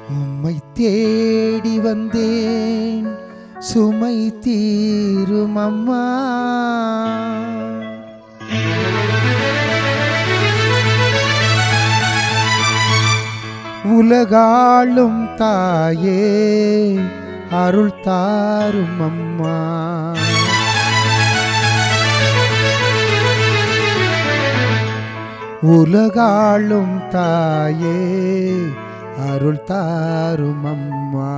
உம்மை தேடி வந்தேன் சுமை தீரும் அம்மா. உலகாளும் தாயே அருள் தாரும் அம்மா. உலகாளும் தாயே அருள் தாரும் அம்மா.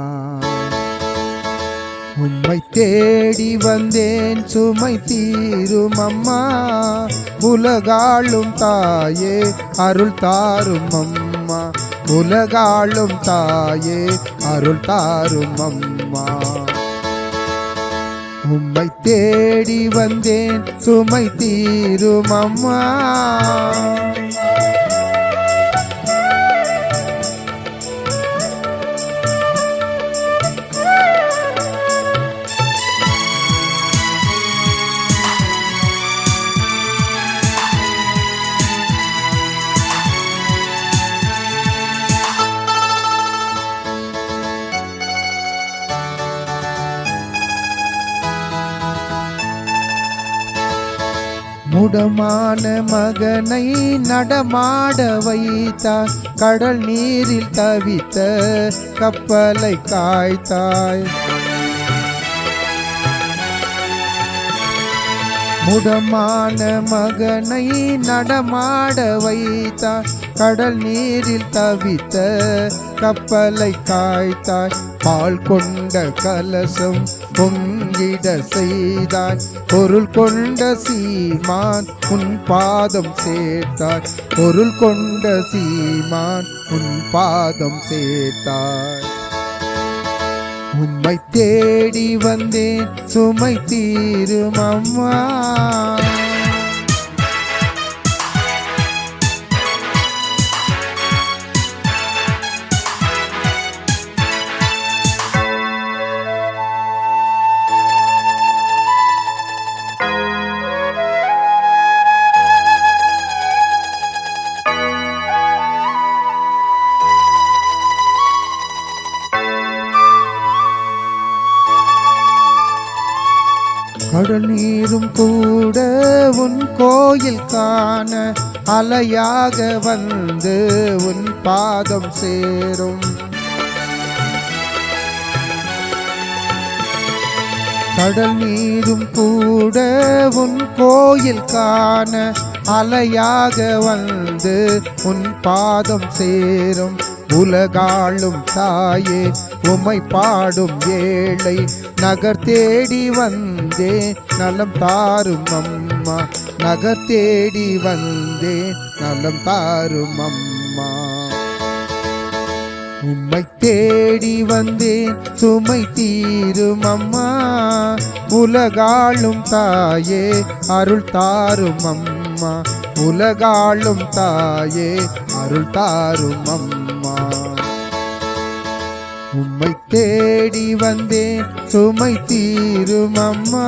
உம்மை தேடி வந்தேன் சுமை தீரும் அம்மா. உலகாளும் தாயே அருள் தாரும் அம்மா. உலகாளும் தாயே அருள் தாரும் அம்மா. உம்மை தேடி வந்தேன் சுமை தீரும் அம்மா. முடமான மகனை நடமாட வைத்தாய். கடல் நீரில் தவித்த கப்பலை காய்த்தாய். முடமான மகனை நடமாட வைத்தாய். கடல் நீரில் தவித்த கப்பலை காய்த்தாய். பால் கொண்ட கலசம் பொங்கிட செய்தாய். பொருள் கொண்ட சீமான் உன் பாதம் சேர்த்தாய். பொருள் கொண்ட சீமான் உன் பாதம் சேர்த்தாய். உம்மை தேடி வந்தேன் சுமை தீரும் அம்மா. கடல் நீரும் கூட உன் கோயில் காண அலையாக வந்து உன் பாதம் சேரும். கடல் நீரும் கூட உன் கோயில் காண அலையாக வந்து உன் பாதம் சேரும். உலகாளும் தாயே உம்மை பாடும் ஏழை நகர் தேடி வந்தே நலம் தாரும் அம்மா. நகர் தேடி வந்தே நலம் தாரும் அம்மா. உம்மை தேடி வந்தேன் சுமை தீரும் அம்மா. உலகாளும் தாயே அருள் தாரும் அம்மா. உலகாளும் தாயே அருள் தாரும் அம்மா. உம்மை தேடி வந்தேன் சுமை தீரும் அம்மா.